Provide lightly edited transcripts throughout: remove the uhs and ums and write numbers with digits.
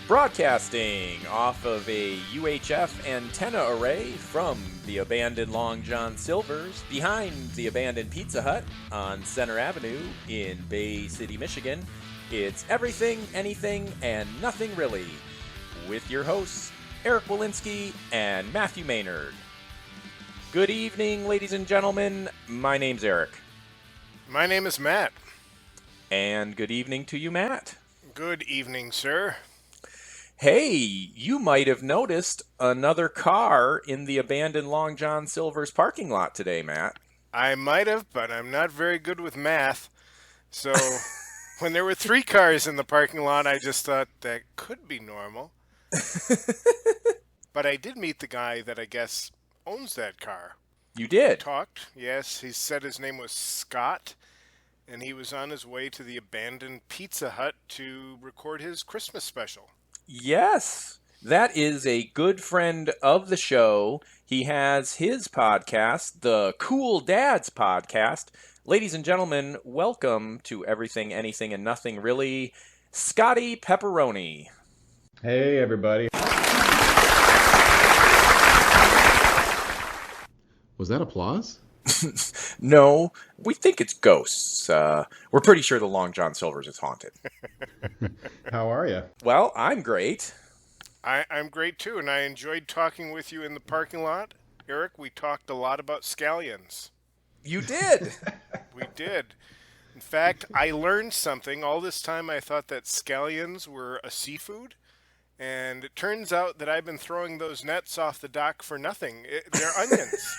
Broadcasting off of a UHF antenna array from the abandoned Long John Silver's behind the abandoned Pizza Hut on Center Avenue in Bay City, Michigan. It's Everything, Anything, and Nothing Really with your hosts, Eric Walensky and Matthew Maynard. Good evening, ladies and gentlemen. My name's Eric. My name is Matt. And good evening to you, Matt. Good evening, sir. Hey, you might have noticed another car in the abandoned Long John Silver's parking lot today, Matt. I might have, but I'm not very good with math. So when there were 3 cars in the parking lot, I just thought that could be normal. But I did meet the guy that I guess owns that car. You did? We talked, yes. He said his name was Scott, and he was on his way to the abandoned Pizza Hut to record his Christmas special. Yes, that is a good friend of the show. He has his podcast, the Cool Dads Podcast. Ladies and gentlemen, welcome to Everything, Anything, and Nothing Really, Scotty Pepperoni. Hey, everybody. Was that applause? No, we think it's ghosts. We're pretty sure the Long John Silver's is haunted. How are you? Well, I'm great. I'm great, too, and I enjoyed talking with you in the parking lot. Eric, we talked a lot about scallions. You did. We did. In fact, I learned something. All this time I thought that scallions were a seafood, and it turns out that I've been throwing those nets off the dock for nothing. They're onions.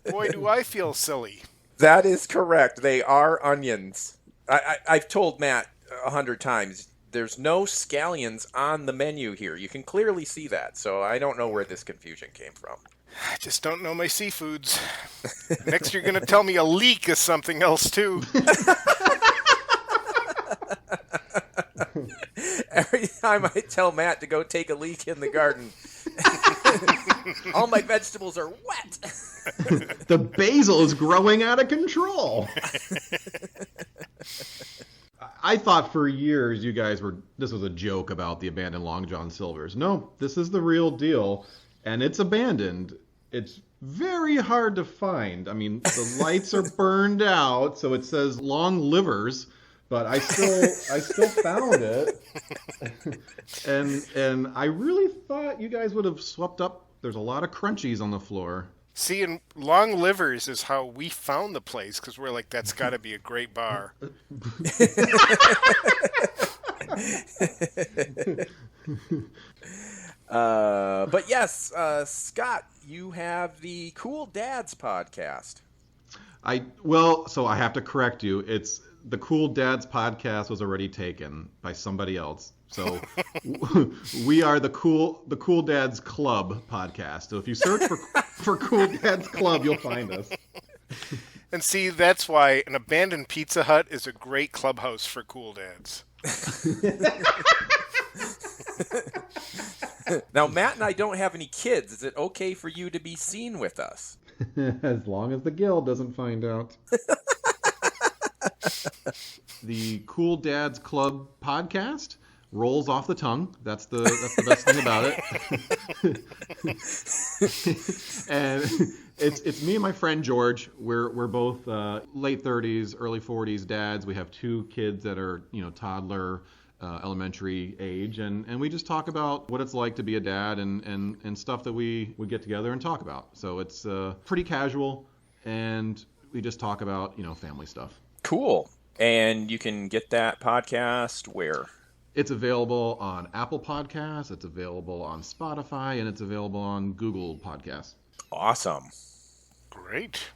Boy, do I feel silly. That is correct. They are onions. I've told Matt 100 times, there's no scallions on the menu here. You can clearly see that, so I don't know where this confusion came from. I just don't know my seafoods. Next you're going to tell me a leek is something else, too. Every time I tell Matt to go take a leak in the garden, all my vegetables are wet. The basil is growing out of control. I thought for years you guys this was a joke about the abandoned Long John Silver's. No, this is the real deal, and it's abandoned. It's very hard to find. I mean, the lights are burned out, so it says long livers. But I still found it, and I really thought you guys would have swept up. There's a lot of crunchies on the floor. See, and long livers is how we found the place, because we're like, that's got to be a great bar. But yes, Scott, you have the Cool Dads Podcast. So I have to correct you. It's the Cool Dads Podcast was already taken by somebody else. So we are the Cool Dads Club Podcast. So if you search for Cool Dads Club, you'll find us. And see, that's why an abandoned Pizza Hut is a great clubhouse for cool dads. Now, Matt and I don't have any kids. Is it okay for you to be seen with us? As long as the guild doesn't find out. The Cool Dads Club Podcast rolls off the tongue. That's the best thing about it. And it's me and my friend George. We're both late 30s, early 40s dads. We have 2 kids that are toddler, elementary age, and we just talk about what it's like to be a dad and stuff that we would get together and talk about. So it's pretty casual, and we just talk about family stuff. Cool. And you can get that podcast where? It's available on Apple Podcasts, it's available on Spotify, and it's available on Google Podcasts. Awesome. Great.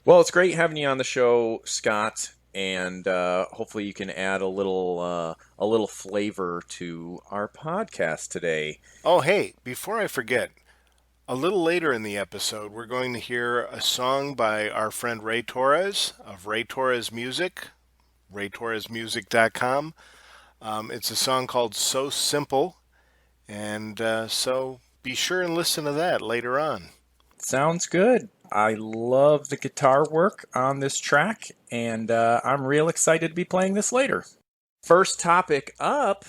Well, it's great having you on the show, Scott, and hopefully you can add a little flavor to our podcast today. Oh, hey, before I forget, a little later in the episode, we're going to hear a song by our friend Ray Torres of Ray Torres Music, raytorresmusic.com. It's a song called So Simple, and so be sure and listen to that later on. Sounds good. I love the guitar work on this track, and I'm real excited to be playing this later. First topic up,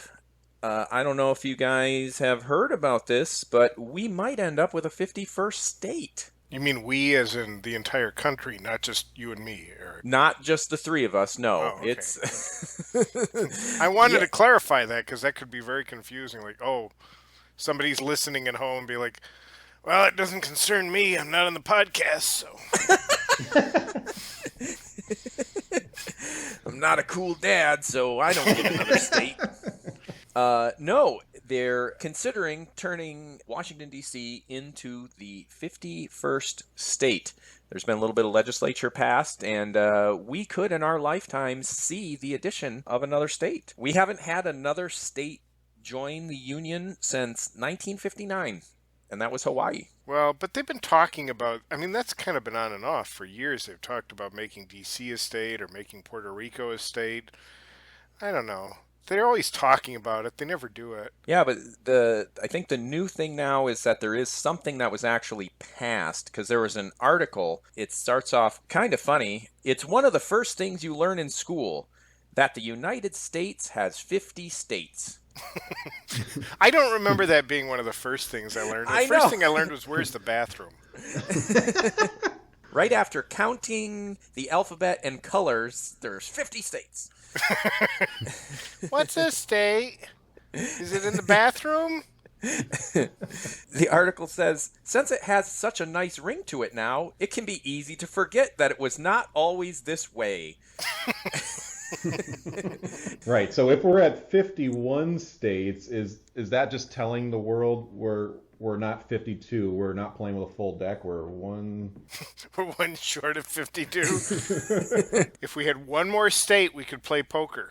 I don't know if you guys have heard about this, but we might end up with a 51st state. You mean we as in the entire country, not just you and me, Eric? Not just the three of us, no. Oh, okay. It's I wanted to clarify that because that could be very confusing. Like, oh, somebody's listening at home and be like, well, it doesn't concern me. I'm not on the podcast, so. I'm not a cool dad, so I don't get another state. No, they're considering turning Washington, D.C. into the 51st state. There's been a little bit of legislature passed, and we could, in our lifetimes, see the addition of another state. We haven't had another state join the Union since 1959, and that was Hawaii. Well, but they've been talking about, I mean, that's kind of been on and off for years. They've talked about making D.C. a state or making Puerto Rico a state. I don't know. They're always talking about it. They never do it. Yeah, but I think the new thing now is that there is something that was actually passed, because there was an article. It starts off kind of funny. It's one of the first things you learn in school, that the United States has 50 states. I don't remember that being one of the first things I learned. The first thing I learned was, where's the bathroom? Right after counting the alphabet and colors, there's 50 states. What's a state? Is it in the bathroom? The article says, since it has such a nice ring to it now, it can be easy to forget that it was not always this way. Right. So if we're at 51 states, is that just telling the world we're not 52? We're not playing with a full deck. We're one short of 52. If we had one more state, we could play poker.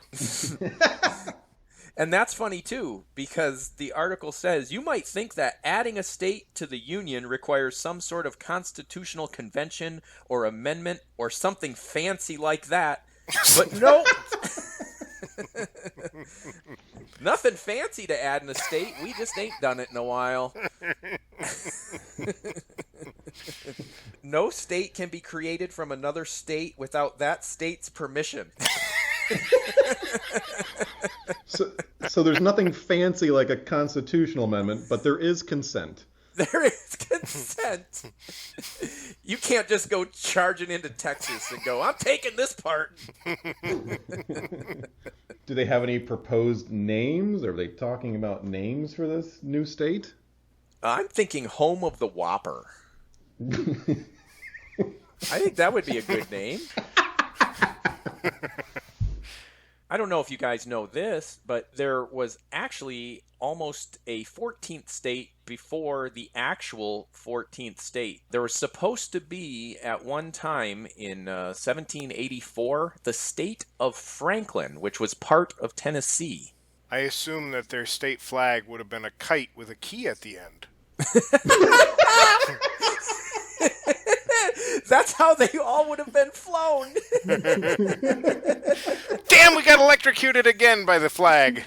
And that's funny, too, because the article says, you might think that adding a state to the Union requires some sort of constitutional convention or amendment or something fancy like that. But nope. Nothing fancy to add in a state. We just ain't done it in a while. No state can be created from another state without that state's permission. So there's nothing fancy like a constitutional amendment, but there is consent. There is consent. You can't just go charging into Texas and go, I'm taking this part. Do they have any proposed names? Are they talking about names for this new state? I'm thinking Home of the Whopper. I think that would be a good name. I don't know if you guys know this, but there was actually almost a 14th state before the actual 14th state. There was supposed to be, at one time in 1784, the state of Frankland, which was part of Tennessee. I assume that their state flag would have been a kite with a key at the end. That's how they all would have been flown. Damn, we got electrocuted again by the flag.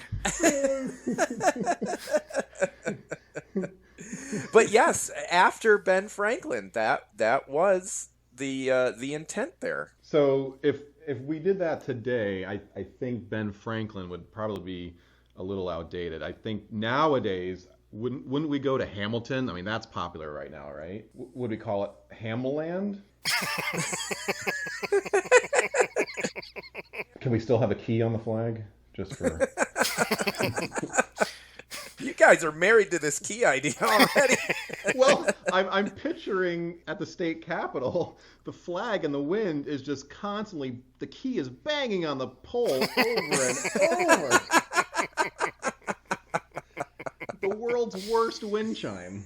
But yes, after Ben Franklin, that was the intent there. So if we did that today, I think Ben Franklin would probably be a little outdated. I think nowadays, wouldn't we go to Hamilton? I mean, that's popular right now, right? Would we call it Hamland? Can we still have a key on the flag? Just for... You guys are married to this key idea already. Well, I'm picturing at the state capitol, the flag in the wind is just constantly, the key is banging on the pole over and over. The world's worst wind chime.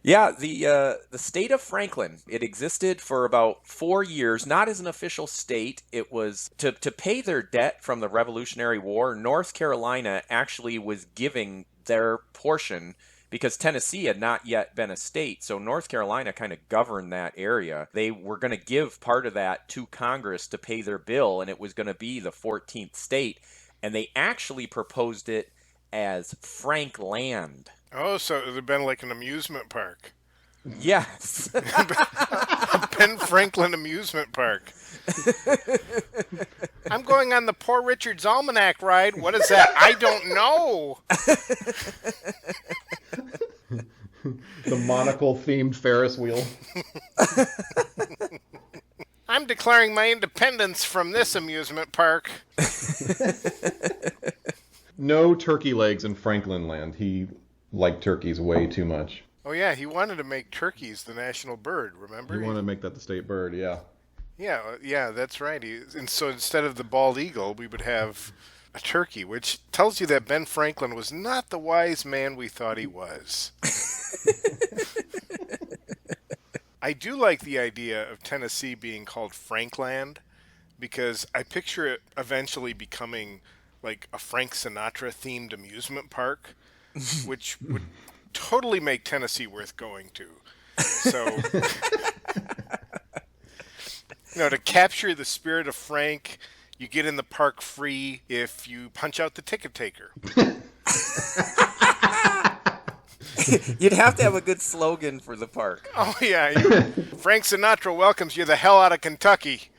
Yeah, the state of Franklin, it existed for about 4 years, not as an official state. It was to pay their debt from the Revolutionary War. North Carolina actually was giving their portion because Tennessee had not yet been a state. So North Carolina kind of governed that area. They were going to give part of that to Congress to pay their bill, and it was going to be the 14th state. And they actually proposed it as Frankland. Oh, so it would have been like an amusement park. Yes. Ben Franklin amusement park. I'm going on the Poor Richard's Almanac ride. What is that? I don't know. The monocle-themed Ferris wheel. I'm declaring my independence from this amusement park. No turkey legs in Franklin land. He liked turkeys way too much. Oh, yeah, he wanted to make turkeys the national bird, remember? He wanted to make that the state bird, yeah. Yeah, that's right. And so instead of the bald eagle, we would have a turkey, which tells you that Ben Franklin was not the wise man we thought he was. I do like the idea of Tennessee being called Frankland because I picture it eventually becoming like a Frank Sinatra-themed amusement park, which would totally make Tennessee worth going to. So, to capture the spirit of Frank, you get in the park free if you punch out the ticket taker. You'd have to have a good slogan for the park. Oh, yeah. Frank Sinatra welcomes you the hell out of Kentucky.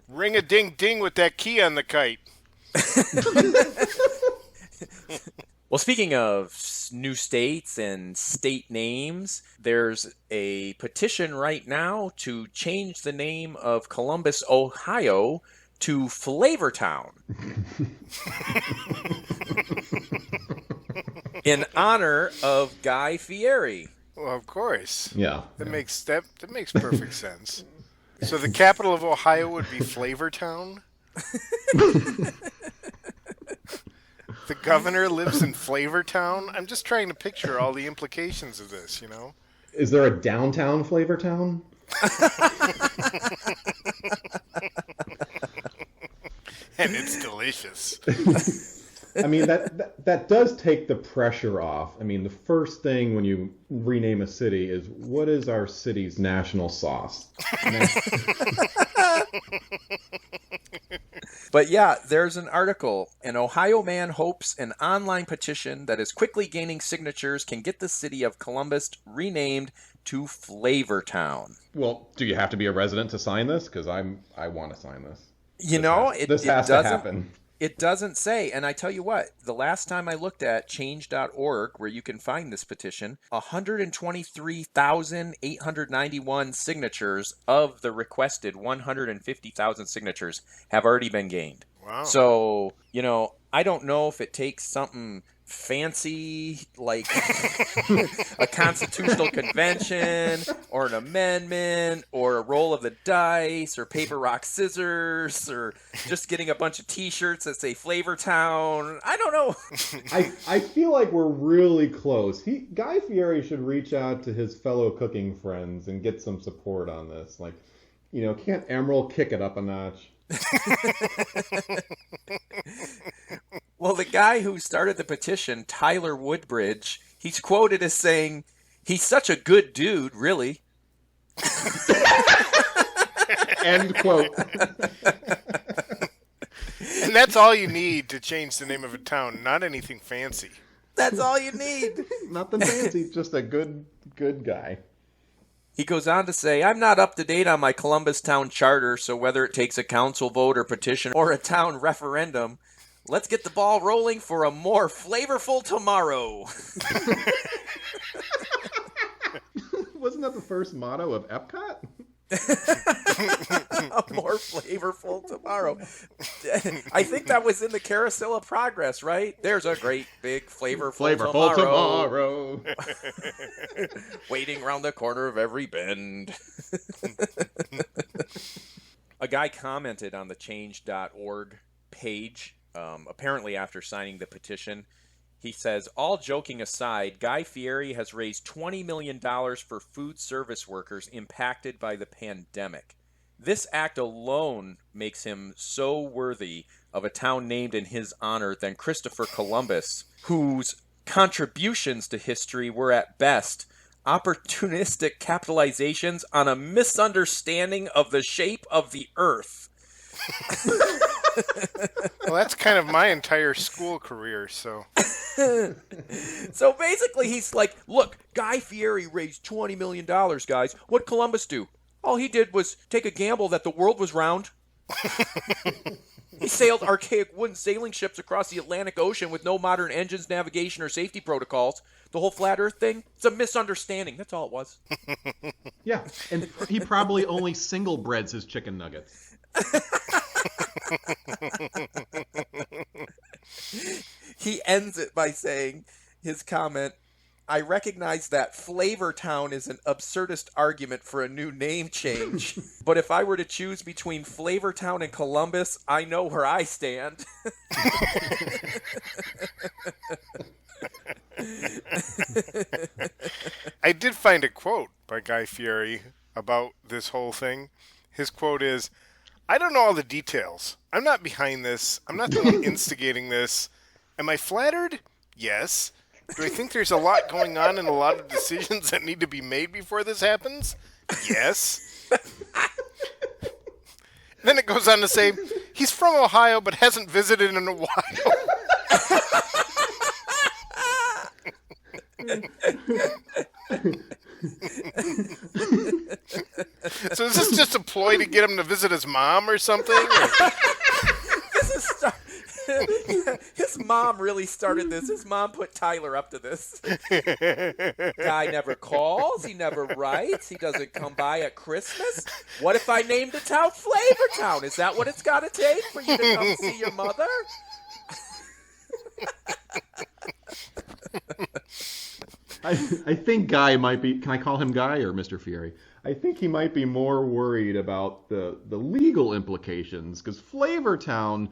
Ring a ding ding with that key on the kite. Well, speaking of new states and state names, there's a petition right now to change the name of Columbus, Ohio to Flavortown in honor of Guy Fieri. Well, of course. Yeah. That makes perfect sense. So the capital of Ohio would be Flavortown? The governor lives in Flavortown? I'm just trying to picture all the implications of this, Is there a downtown Flavortown? And it's delicious. I mean, that does take the pressure off. I mean, the first thing when you rename a city is, what is our city's national sauce? But yeah, there's an article. An Ohio man hopes an online petition that is quickly gaining signatures can get the city of Columbus renamed to Flavortown. Well, do you have to be a resident to sign this? Because I want to sign this. This has to happen. It doesn't say, and I tell you what, the last time I looked at change.org, where you can find this petition, 123,891 signatures of the requested 150,000 signatures have already been gained. Wow. So, I don't know if it takes something fancy like a constitutional convention or an amendment or a roll of the dice or paper, rock, scissors or just getting a bunch of t-shirts that say Flavortown. I don't know. I feel like we're really close. Guy Fieri should reach out to his fellow cooking friends and get some support on this. Like, can't Emerald kick it up a notch? Well, the guy who started the petition, Tyler Woodbridge, he's quoted as saying, "He's such a good dude, really." End quote. And that's all you need to change the name of a town, not anything fancy. That's all you need. Nothing fancy, just a good guy. He goes on to say, "I'm not up to date on my Columbus town charter, so whether it takes a council vote or petition or a town referendum, let's get the ball rolling for a more flavorful tomorrow." Wasn't that the first motto of Epcot? A more flavorful tomorrow. I think that was in the Carousel of Progress, right? There's a great big flavorful tomorrow. Waiting around the corner of every bend. A guy commented on the change.org page, apparently after signing the petition. He says, "All joking aside, Guy Fieri has raised $20 million for food service workers impacted by the pandemic. This act alone makes him so worthy of a town named in his honor than Christopher Columbus, whose contributions to history were at best opportunistic capitalizations on a misunderstanding of the shape of the earth." Well, that's kind of my entire school career, so. So basically, he's like, look, Guy Fieri raised $20 million, guys. What'd Columbus do? All he did was take a gamble that the world was round. He sailed archaic wooden sailing ships across the Atlantic Ocean with no modern engines, navigation, or safety protocols. The whole flat earth thing, it's a misunderstanding. That's all it was. Yeah, and he probably only single breads his chicken nuggets. He ends it by saying, his comment, I recognize that Flavortown is an absurdist argument for a new name change, but if I were to choose between Flavortown and Columbus, I know where I stand. I did find a quote by Guy Fieri about this whole thing. His quote is, I don't know all the details. I'm not behind this. I'm not the one instigating this. Am I flattered? Yes. Do I think there's a lot going on and a lot of decisions that need to be made before this happens? Yes. Then it goes on to say, he's from Ohio but hasn't visited in a while. So is this just a ploy to get him to visit his mom or something? This is his mom really started this. His mom put Tyler up to this. Guy never calls. He never writes. He doesn't come by at Christmas. What if I named the town Flavortown? Is that what it's got to take for you to come see your mother? I think Guy might be, can I call him Guy or Mr. Fieri? I think he might be more worried about the legal implications, because Flavortown,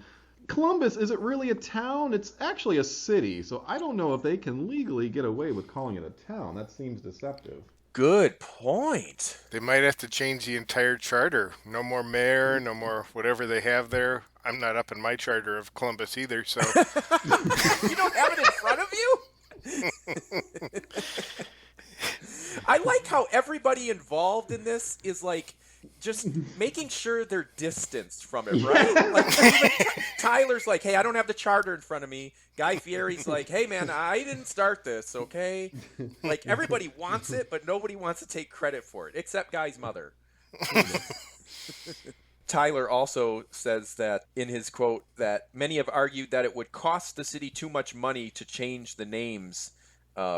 Columbus, is it really a town? It's actually a city, so I don't know if they can legally get away with calling it a town. That seems deceptive. Good point. They might have to change the entire charter. No more mayor, no more whatever they have there. I'm not up in my charter of Columbus either, so... You don't have it in front of you? I like how everybody involved in this is like just making sure they're distanced from it, right? Yeah. Like even Tyler's like, hey, I don't have the charter in front of me. Guy Fieri's like, hey man, I didn't start this, okay? Like everybody wants it, but nobody wants to take credit for it, except Guy's mother. Tyler also says that in his quote that many have argued that it would cost the city too much money to change the names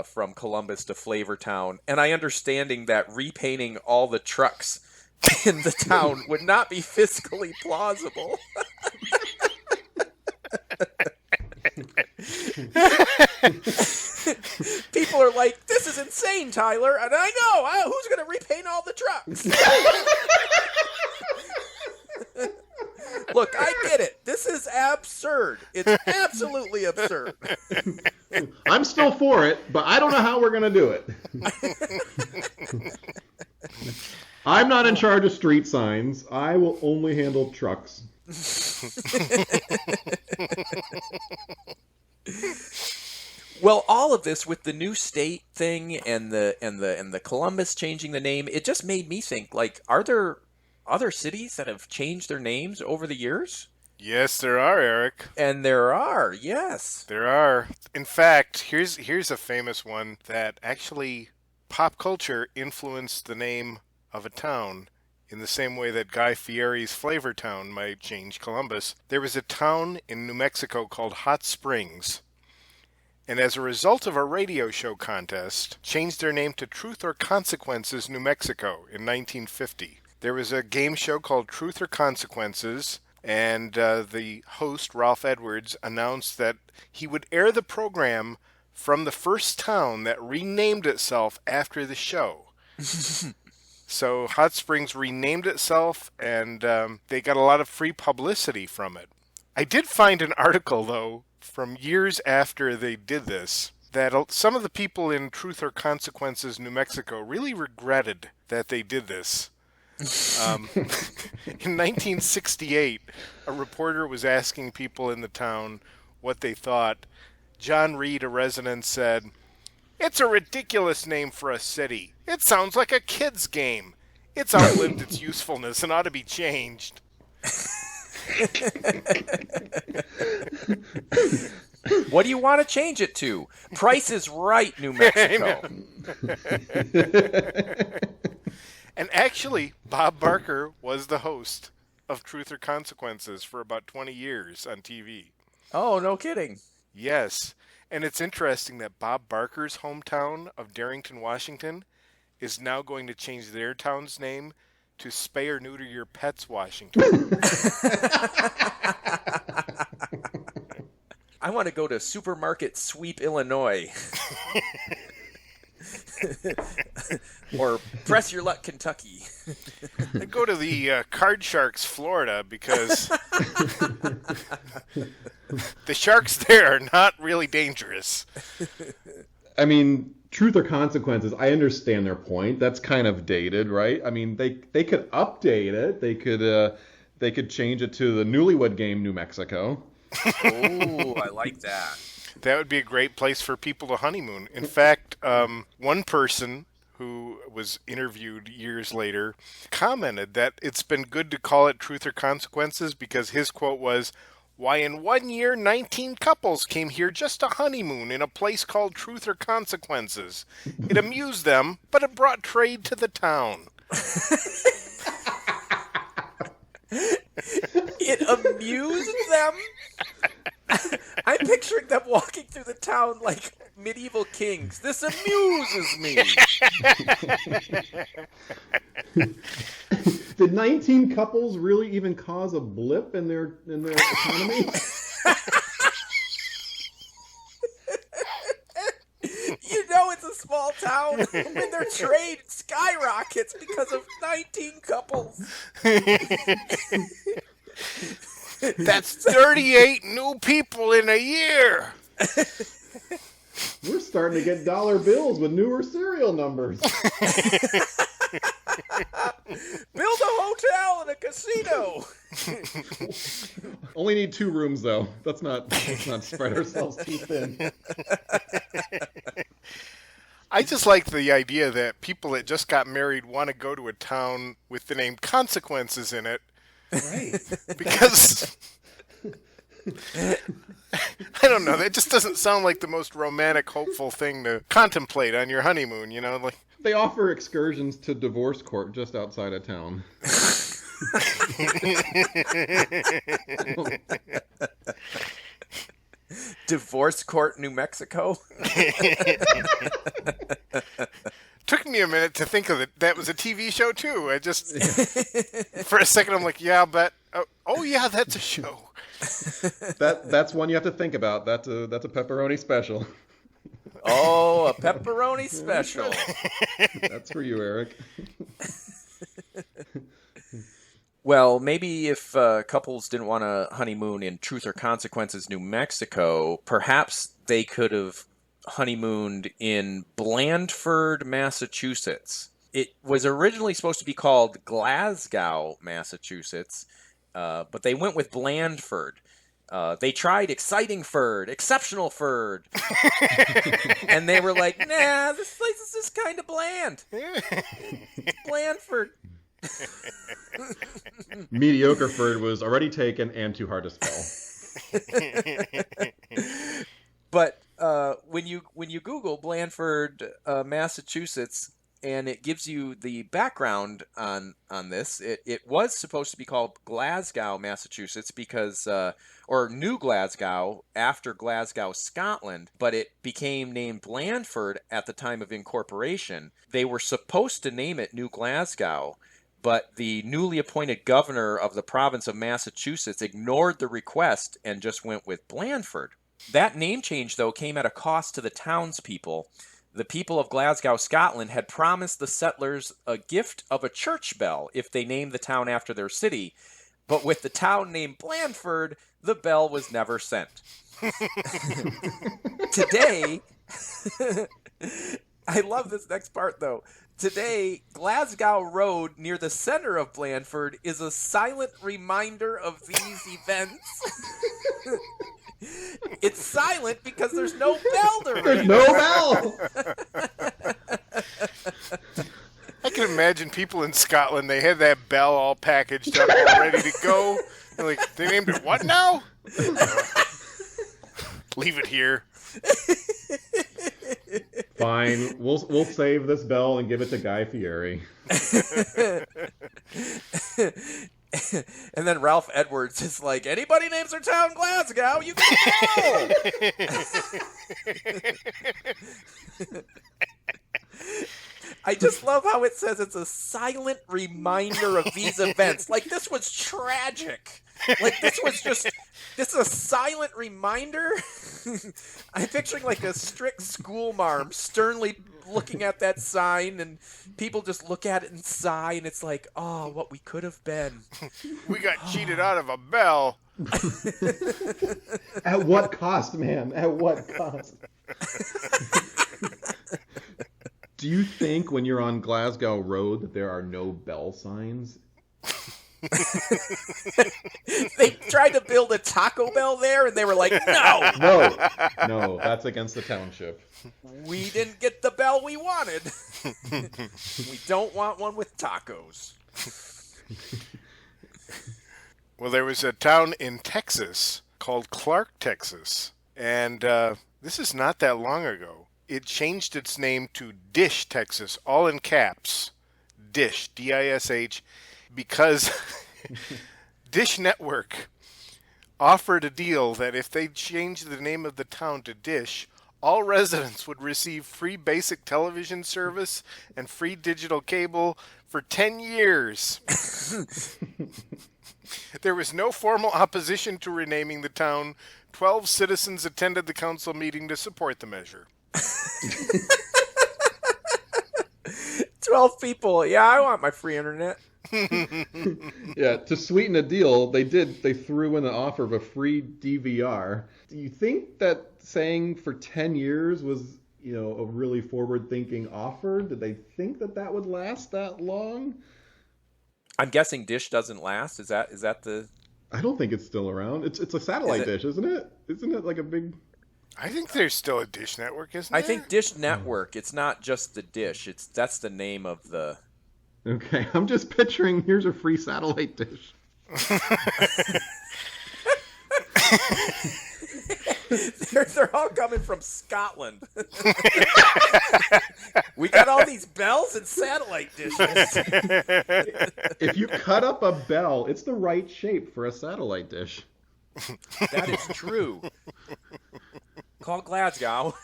from Columbus to Flavortown, and I understanding that repainting all the trucks in the town would not be fiscally plausible. People are like, this is insane, Tyler, and I know, who's going to repaint all the trucks? Look, I get it. This is absurd. It's absolutely absurd. I'm still for it, but I don't know how we're going to do it. I'm not in charge of street signs. I will only handle trucks. Well, all of this with the new state thing and the Columbus changing the name, it just made me think, like, are there other cities that have changed their names over the years? Yes, there are, Eric. And there are, yes. There are. In fact, here's a famous one that actually pop culture influenced the name of a town in the same way that Guy Fieri's Flavortown might change Columbus. There was a town in New Mexico called Hot Springs, and as a result of a radio show contest, changed their name to Truth or Consequences, New Mexico in 1950. There was a game show called Truth or Consequences, and the host, Ralph Edwards, announced that he would air the program from the first town that renamed itself after the show. So Hot Springs renamed itself, and they got a lot of free publicity from it. I did find an article, though, from years after they did this, that some of the people in Truth or Consequences, New Mexico, really regretted that they did this. In 1968, a reporter was asking people in the town what they thought. John Reed, a resident, said, "It's a ridiculous name for a city. It sounds like a kid's game. It's outlived its usefulness and ought to be changed." What do you want to change it to? Price is Right, New Mexico. And actually, Bob Barker was the host of Truth or Consequences for about 20 years on TV. Oh, no kidding. Yes. And it's interesting that Bob Barker's hometown of Darrington, Washington, is now going to change their town's name to Spay or Neuter Your Pets, Washington. I want to go to Supermarket Sweep, Illinois. Or Press Your Luck, Kentucky. I'd go to the Card Sharks, Florida, because the sharks there are not really dangerous. I mean, Truth or Consequences, I understand their point. That's kind of dated, right? I mean, they could update it. They could change it to the Newlywed Game, New Mexico. Oh, I like that. That would be a great place for people to honeymoon. In fact, one person who was interviewed years later commented that it's been good to call it Truth or Consequences because his quote was, "Why, in 1 year, 19 couples came here just to honeymoon in a place called Truth or Consequences. It amused them, but it brought trade to the town." It amused them? I'm picturing them walking through the town like medieval kings. This amuses me. Did 19 couples really even cause a blip in their economy? You know it's a small town when their trade skyrockets because of 19 couples. That's 38 new people in a year. We're starting to get dollar bills with newer serial numbers. Build a hotel and a casino. Only need 2 rooms, though. Let's not spread ourselves too thin. I just like the idea that people that just got married want to go to a town with the name Consequences in it. Right. Because, I don't know, that just doesn't sound like the most romantic, hopeful thing to contemplate on your honeymoon, you know? Like, They offer excursions to divorce court just outside of town. Divorce Court, New Mexico. took me a minute to think of it. That was a TV show too. I just, for a second, I'm like, yeah, but oh yeah, that's a show. That's one you have to think about. That's a pepperoni special. Oh, a pepperoni special. That's for you, Eric. Well, maybe if couples didn't want to honeymoon in Truth or Consequences, New Mexico, perhaps they could have honeymooned in Blandford, Massachusetts. It was originally supposed to be called Glasgow, Massachusetts, but they went with Blandford. They tried Exciting Ford, Exceptional Ford, and they were like, nah, this place is just kind of bland. Blandford. Mediocre Ford was already taken and too hard to spell. But when you Google Blandford, Massachusetts, and it gives you the background on this, it was supposed to be called Glasgow, Massachusetts, because or New Glasgow after Glasgow, Scotland, but it became named Blandford at the time of incorporation. They were supposed to name it New Glasgow, but the newly appointed governor of the province of Massachusetts ignored the request and just went with Blandford. That name change, though, came at a cost to the townspeople. The people of Glasgow, Scotland had promised the settlers a gift of a church bell if they named the town after their city, but with the town named Blandford, the bell was never sent. Today, I love this next part, though. Today, Glasgow Road near the center of Blandford is a silent reminder of these events. It's silent because there's no bell to ring. There's no bell! I can imagine people in Scotland, they had that bell all packaged up, all ready to go. They're like, they named it what now? Leave it here. Fine, we'll save this bell and give it to Guy Fieri. And then Ralph Edwards is like, anybody names their town Glasgow, you can go! I just love how it says it's a silent reminder of these events. Like, this was tragic. Like, this is a silent reminder. I'm picturing like a strict school marm sternly looking at that sign, and people just look at it and sigh, and it's like, oh, what we could have been. We got cheated out of a bell. At what cost, man? At what cost? Do you think when you're on Glasgow Road that there are no bell signs? They tried to build a Taco Bell there, and they were like, no! No, that's against the township. We didn't get the bell we wanted. We don't want one with tacos. Well, there was a town in Texas called Clark, Texas, and this is not that long ago. It changed its name to Dish, Texas, all in caps. Dish, D-I-S-H, because Dish Network offered a deal that if they changed the name of the town to Dish, all residents would receive free basic television service and free digital cable for 10 years. There was no formal opposition to renaming the town. 12 citizens attended the council meeting to support the measure. 12 people. Yeah, I want my free internet. Yeah, to sweeten the deal, they threw in the offer of a free DVR. Do you think that saying for 10 years was, a really forward-thinking offer? Did they think that would last that long? I'm guessing Dish doesn't last. Is that the... I don't think it's still around. It's a satellite dish, isn't it? Isn't it like a big... I think there's still a Dish Network, isn't there? I think Dish Network. It's not just the Dish. That's the name of the... Okay, I'm just picturing, here's a free satellite dish. They're all coming from Scotland. We got all these bells and satellite dishes. If you cut up a bell, it's the right shape for a satellite dish. That is true. Call Glasgow.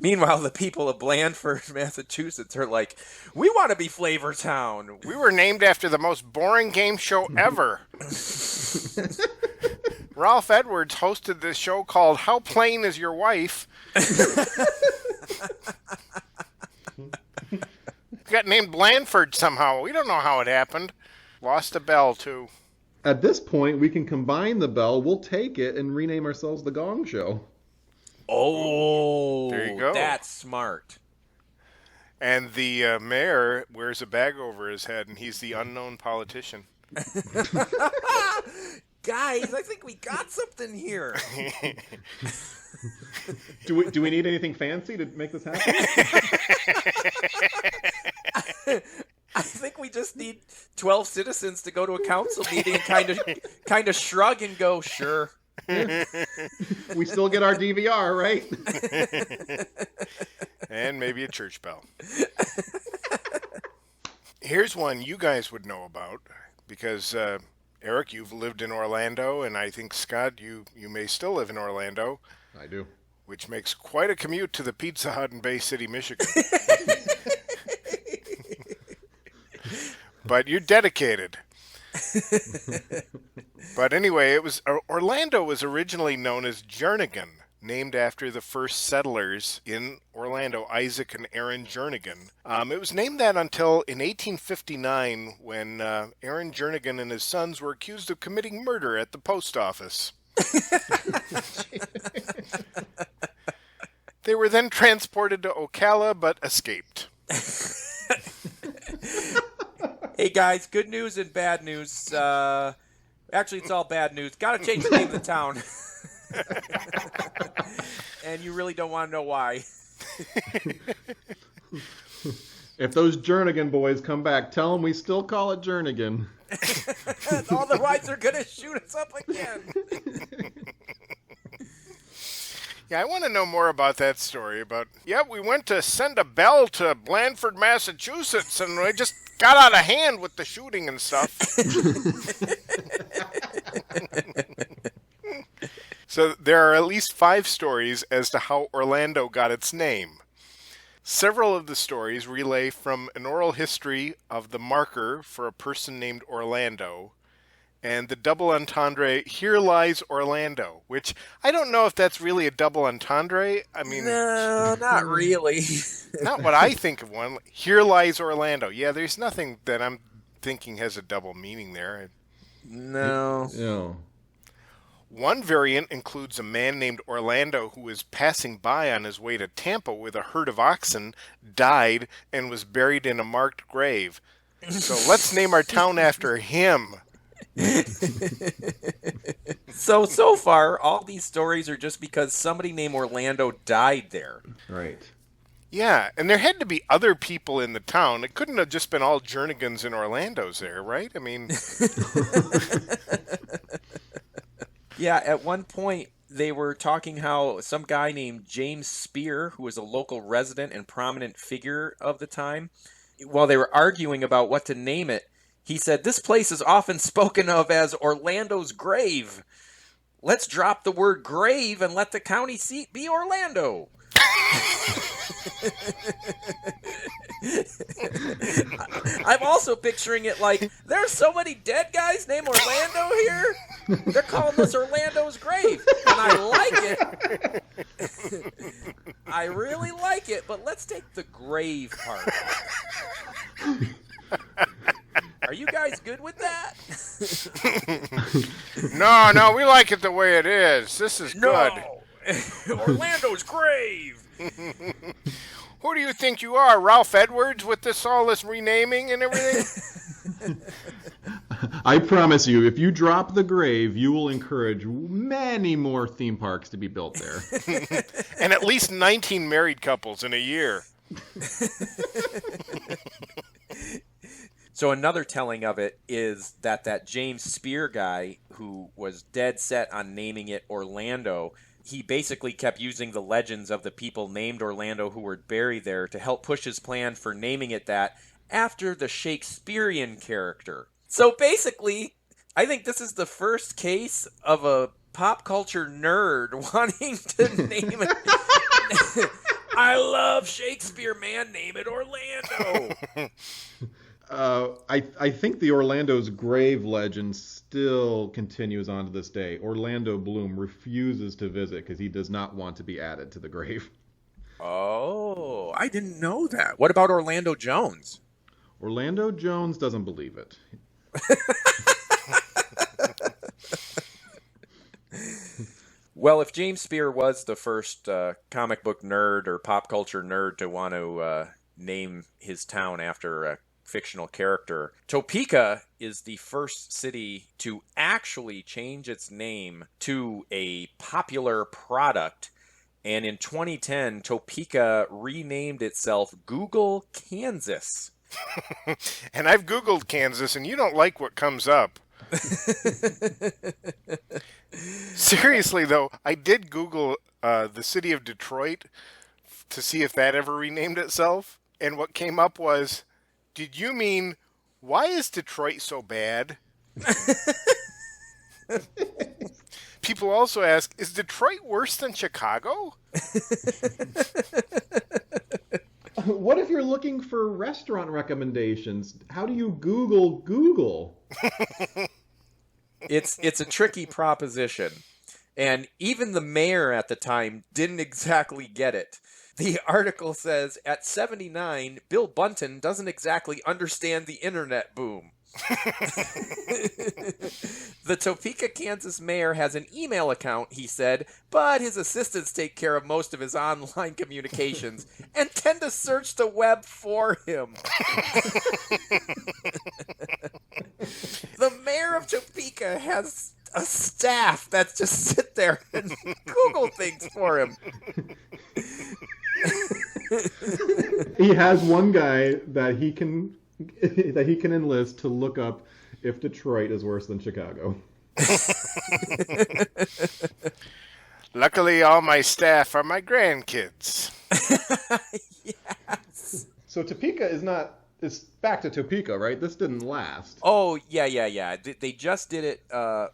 Meanwhile, the people of Blandford, Massachusetts are like, we want to be Flavortown. We were named after the most boring game show ever. Ralph Edwards hosted this show called How Plain Is Your Wife? Got named Blandford somehow. We don't know how it happened. Lost a bell, too. At this point, we can combine the bell, we'll take it, and rename ourselves The Gong Show. Oh, there you go. That's smart. And the mayor wears a bag over his head, and he's the unknown politician. Guys, I think we got something here. Do we need anything fancy to make this happen? I think we just need 12 citizens to go to a council meeting and kind of shrug and go, sure. Yeah. We still get our DVR, right? And maybe a church bell. Here's one you guys would know about because, Eric, you've lived in Orlando, and I think, Scott, you may still live in Orlando. I do. Which makes quite a commute to the Pizza Hut in Bay City, Michigan. But you're dedicated. But anyway, Orlando was originally known as Jernigan, named after the first settlers in Orlando, Isaac and Aaron Jernigan. It was named that until in 1859 when Aaron Jernigan and his sons were accused of committing murder at the post office. They were then transported to Ocala but escaped. Hey guys, good news and bad news. Actually, it's all bad news. Gotta change the name of the town. And you really don't want to know why. If those Jernigan boys come back, tell them we still call it Jernigan. Otherwise, they're going to shoot us up again. Yeah, I want to know more about that story. We went to send a bell to Blandford, Massachusetts, and we just got out of hand with the shooting and stuff. So there are at least 5 stories as to how Orlando got its name. Several of the stories relay from an oral history of the marker for a person named Orlando, and the double entendre, "Here lies Orlando," which I don't know if that's really a double entendre. I mean, no, not really. not what I think of one. "Here lies Orlando." Yeah, there's nothing that I'm thinking has a double meaning there. No. No. One variant includes a man named Orlando who was passing by on his way to Tampa with a herd of oxen, died, and was buried in a marked grave. So let's name our town after him. So far, all these stories are just because somebody named Orlando died there. Right. Yeah, and there had to be other people in the town. It couldn't have just been all Jernigans and Orlandos there, right? I mean... Yeah, at one point they were talking how some guy named James Spear, who was a local resident and prominent figure of the time, while they were arguing about what to name it, he said, "This place is often spoken of as Orlando's grave. Let's drop the word grave and let the county seat be Orlando." I'm also picturing it like, there's so many dead guys named Orlando here. They're calling this Orlando's grave. And I like it. I really like it, but let's take the grave part out. Are you guys good with that? No, we like it the way it is. This is good. Orlando's grave. Who do you think you are, Ralph Edwards, with all this renaming and everything? I promise you, if you drop the grave, you will encourage many more theme parks to be built there. And at least 19 married couples in a year. So another telling of it is that James Spear guy, who was dead set on naming it Orlando, he basically kept using the legends of the people named Orlando who were buried there to help push his plan for naming it that after the Shakespearean character. So basically, I think this is the first case of a pop culture nerd wanting to name it. I love Shakespeare, man. Name it Orlando. I think the Orlando's grave legend still continues on to this day. Orlando Bloom refuses to visit because he does not want to be added to the grave. Oh, I didn't know that. What about Orlando Jones? Orlando Jones doesn't believe it. Well, if James Spear was the first comic book nerd or pop culture nerd to want to name his town after a fictional character, Topeka is the first city to actually change its name to a popular product. And in 2010, Topeka renamed itself Google, Kansas. And I've Googled Kansas, and you don't like what comes up. Seriously, though, I did Google the city of Detroit to see if that ever renamed itself. And what came up was, did you mean, why is Detroit so bad? People also ask, is Detroit worse than Chicago? What if you're looking for restaurant recommendations? How do you Google? It's a tricky proposition. And even the mayor at the time didn't exactly get it. The article says, at 79, Bill Bunton doesn't exactly understand the internet boom. The Topeka, Kansas mayor has an email account, he said, but his assistants take care of most of his online communications and tend to search the web for him. The mayor of Topeka has a staff that just sit there and Google things for him. He has one guy that he can enlist to look up if Detroit is worse than Chicago. Luckily, all my staff are my grandkids. Yes. So Topeka it's back to Topeka, right? This didn't last. Oh, yeah. They just did it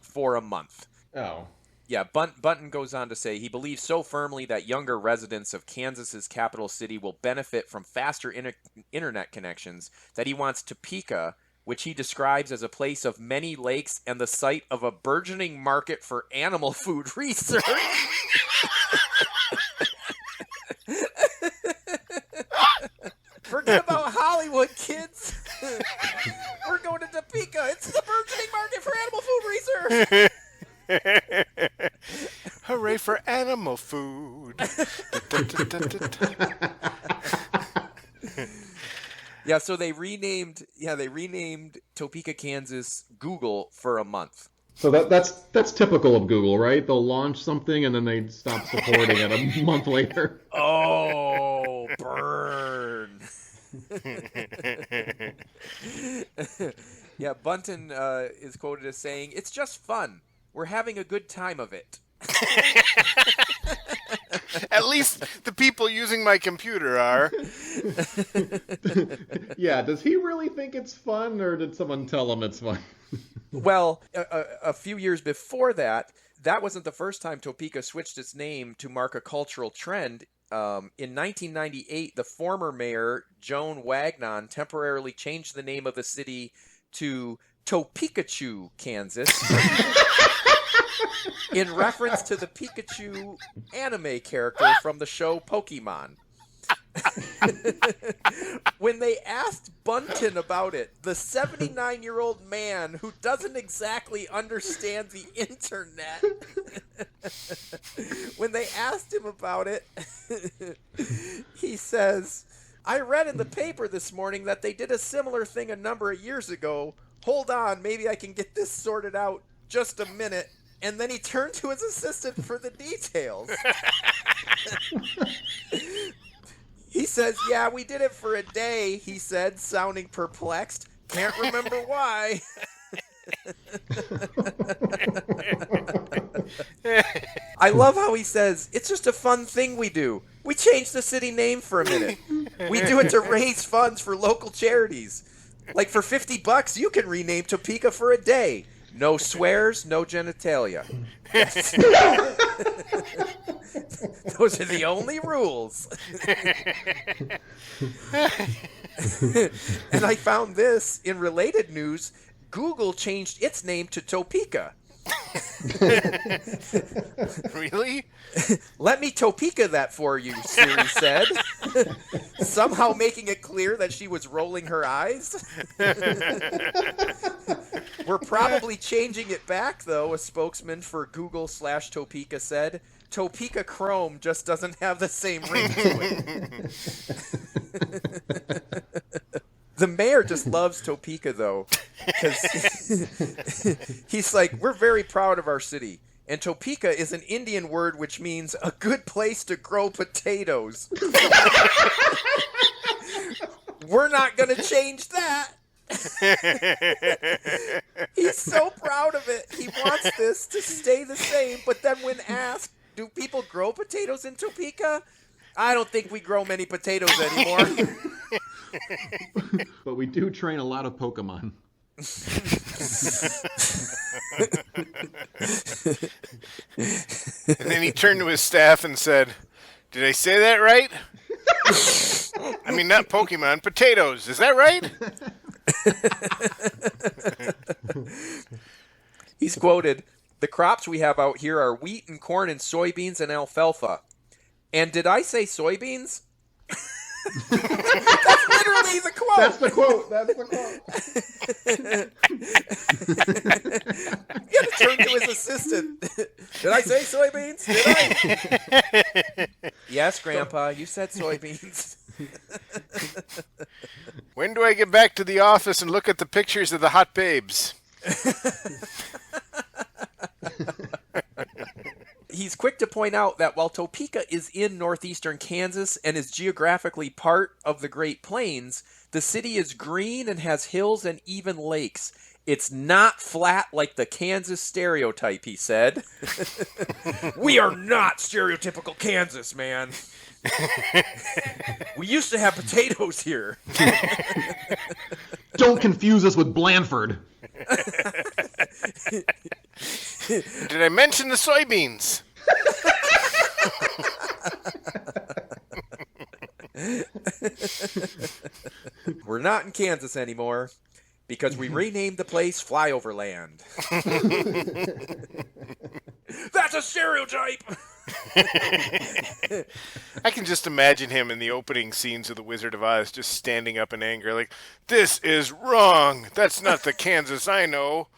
for a month. Oh. Yeah, Bunton goes on to say he believes so firmly that younger residents of Kansas's capital city will benefit from faster internet connections that he wants Topeka, which he describes as a place of many lakes and the site of a burgeoning market for animal food research. Forget about Hollywood, kids. We're going to Topeka. It's the burgeoning market for animal food research. Hooray for animal food. Yeah, so they renamed Topeka, Kansas Google for a month. So that's typical of Google, right? They'll launch something and then they stop supporting it a month later. Oh, burn. Yeah, Bunton is quoted as saying, "It's just fun. We're having a good time of it." At least the people using my computer are. Yeah, does he really think it's fun, or did someone tell him it's fun? Well, a few years before that wasn't the first time Topeka switched its name to mark a cultural trend. In 1998, the former mayor, Joan Wagnon, temporarily changed the name of the city to Topekachu, Kansas, in reference to the Pikachu anime character from the show Pokemon. When they asked Bunton about it, the 79-year-old man who doesn't exactly understand the internet, when they asked him about it, he says, "I read in the paper this morning that they did a similar thing a number of years ago. Hold on, maybe I can get this sorted out. Just a minute." And then he turned to his assistant for the details. He says, "Yeah, we did it for a day," he said, sounding perplexed. "Can't remember why." I love how he says, "It's just a fun thing we do. We changed the city name for a minute. We do it to raise funds for local charities. Like for $50, you can rename Topeka for a day. No swears, no genitalia." Those are the only rules. And I found this in related news. Google changed its name to Topeka. Really? "Let me Topeka that for you," Siri said, somehow making it clear that she was rolling her eyes. "We're probably changing it back, though," a spokesman for Google/Topeka said. "Topeka Chrome just doesn't have the same ring to it." The mayor just loves Topeka, though, because he's like, "We're very proud of our city. And Topeka is an Indian word which means a good place to grow potatoes. We're not going to change that." He's so proud of it. He wants this to stay the same. But then when asked, "Do people grow potatoes in Topeka?" "I don't think we grow many potatoes anymore." But we do train a lot of Pokemon. And then he turned to his staff and said, "Did I say that right? I mean, not Pokemon, potatoes. Is that right?" He's quoted, "The crops we have out here are wheat and corn and soybeans and alfalfa. And did I say soybeans?" That's literally the quote. That's the quote. He had to turn to his assistant. "Did I say soybeans? Did I?" "Yes, Grandpa, you said soybeans." When do I get back to the office and look at the pictures of the hot babes? He's quick to point out that while Topeka is in northeastern Kansas and is geographically part of the Great Plains, the city is green and has hills and even lakes. It's not flat like the Kansas stereotype, he said. We are not stereotypical Kansas, man. We used to have potatoes here. Don't confuse us with Blandford. Did I mention the soybeans? We're not in Kansas anymore because we renamed the place Flyover Land. That's a stereotype! I can just imagine him in the opening scenes of The Wizard of Oz just standing up in anger like, this is wrong. That's not the Kansas I know.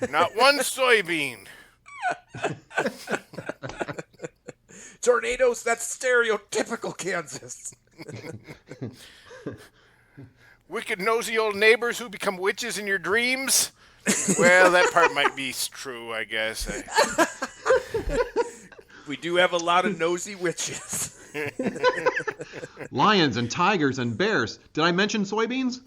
Not one soybean. Tornadoes, that's stereotypical Kansas. Wicked nosy old neighbors who become witches in your dreams? Well, that part might be true, I guess. We do have a lot of nosy witches. Lions and tigers and bears. Did I mention soybeans?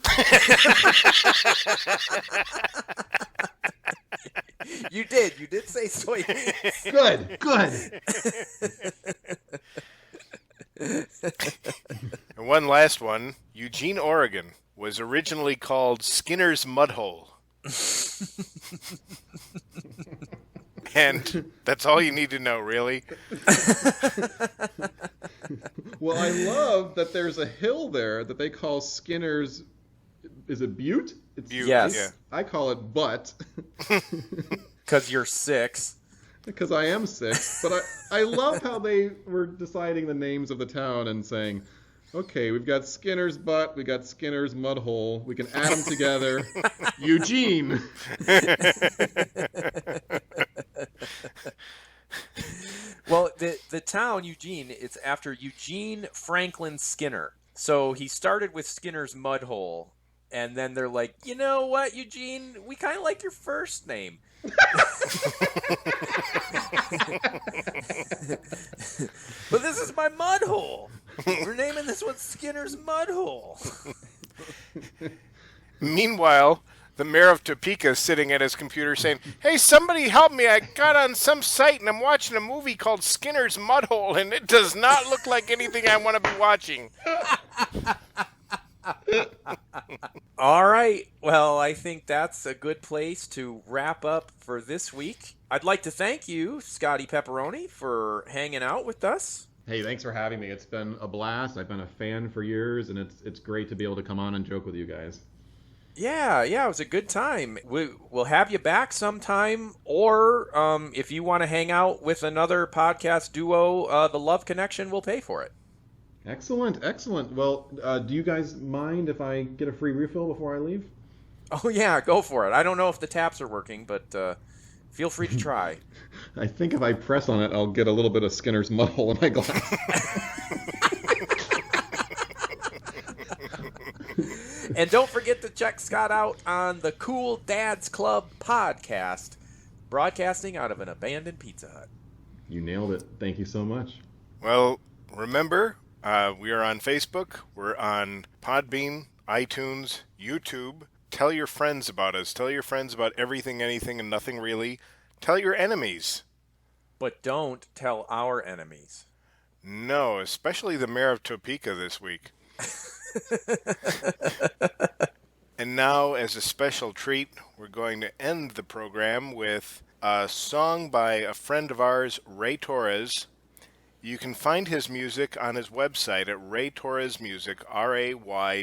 You did. You did say soybeans. Good. And one last one. Eugene, Oregon was originally called Skinner's Mudhole. And that's all you need to know, really. Well, I love that there's a hill there that they call Skinner's. Is it Butte? Butte, yes. Yeah. I call it Butt. Because you're 6. Because I am 6. But I love how they were deciding the names of the town and saying, okay, we've got Skinner's Butt, we got Skinner's Mudhole, we can add them together. Eugene. Well, the town, Eugene, it's after Eugene Franklin Skinner. So he started with Skinner's Mudhole, and then they're like, you know what, Eugene, we kind of like your first name. But this is my mud hole. We're naming this one Skinner's Mud Hole. Meanwhile, the mayor of Topeka is sitting at his computer saying, hey, somebody help me. I got on some site and I'm watching a movie called Skinner's Mudhole, and it does not look like anything I want to be watching. All right. Well, I think that's a good place to wrap up for this week. I'd like to thank you, Scotty Pepperoni, for hanging out with us. Hey, thanks for having me. It's been a blast. I've been a fan for years, and it's great to be able to come on and joke with you guys. Yeah, it was a good time. We'll have you back sometime, or if you want to hang out with another podcast duo, The Love Connection will pay for it. Excellent. Well, do you guys mind if I get a free refill before I leave? Oh, yeah, go for it. I don't know if the taps are working, but feel free to try. I think if I press on it, I'll get a little bit of Skinner's Mudhole in my glass. And don't forget to check Scott out on the Cool Dads Club podcast, broadcasting out of an abandoned Pizza Hut. You nailed it. Thank you so much. Well, remember, we are on Facebook. We're on Podbean, iTunes, YouTube. Tell your friends about us. Tell your friends about everything, anything, and nothing really. Tell your enemies. But don't tell our enemies. No, especially the mayor of Topeka this week. And now, as a special treat, we're going to end the program with a song by a friend of ours, Ray Torres. You can find his music on his website at Ray Torres Music, RayTorres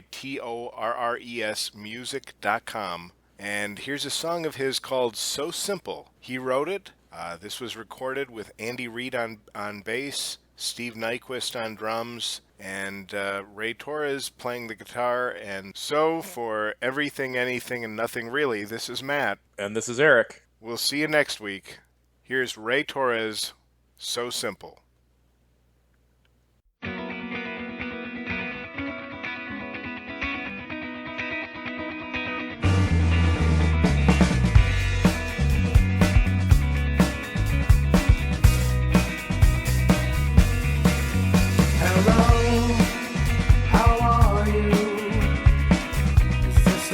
music.com. And here's a song of his called So Simple. He wrote it. This was recorded with Andy Reid on bass, Steve Nyquist on drums, and Ray Torres playing the guitar. And so, for everything, anything, and nothing really, this is Matt. And this is Eric. We'll see you next week. Here's Ray Torres, So Simple.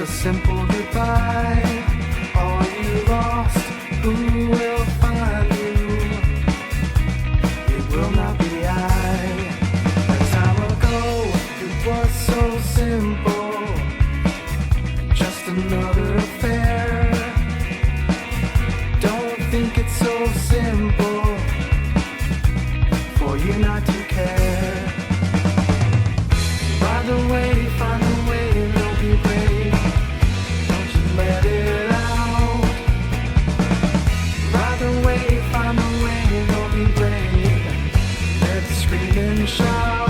Simple goodbye. another affair. Don't think it's so simple for you not to care. Find a way, it'll be brave. Don't you let it out. Find a way, it'll be brave. Let's scream and shout.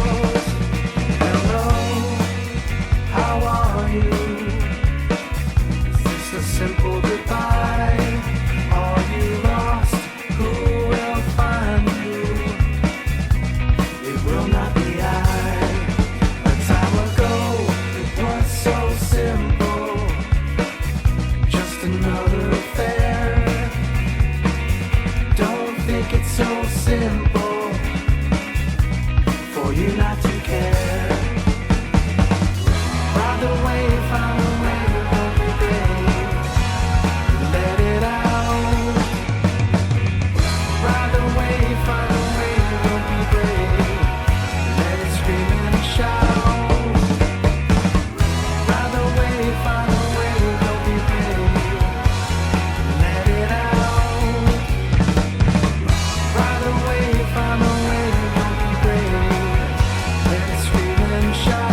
Hello, how are you? Is this a simple goodbye? Are you lost? Who will find you? It will not be I. A time ago, it was so simple. Just another affair. Don't think it's so simple for you not to care. Find a way, don't be brave. Let it out. Find a way, don't be brave. Let it scream and shout. Find a way, don't be brave. Let it out. Find a way, don't be brave. Let it scream and shout.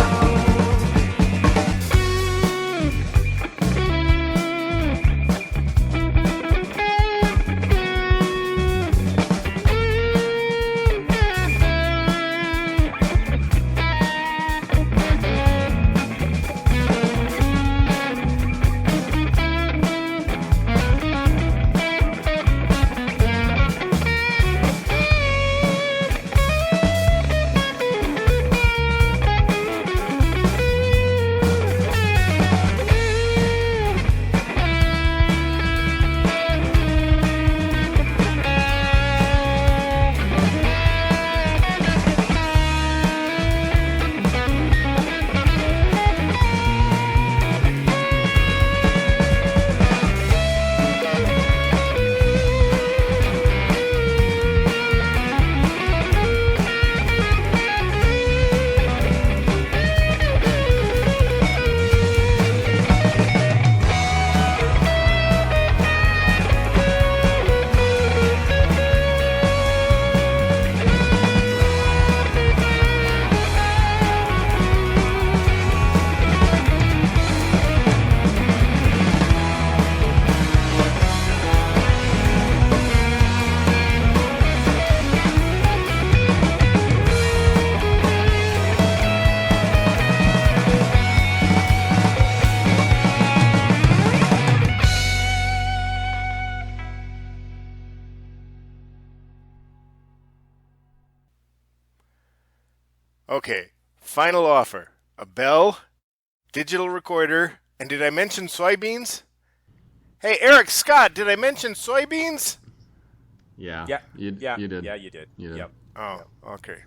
Okay, final offer. A bell, digital recorder, and did I mention soybeans? Hey, Eric, Scott, did I mention soybeans? Yeah. Yeah. You yeah. did. Yeah, you did. You did. Yep. Oh, okay.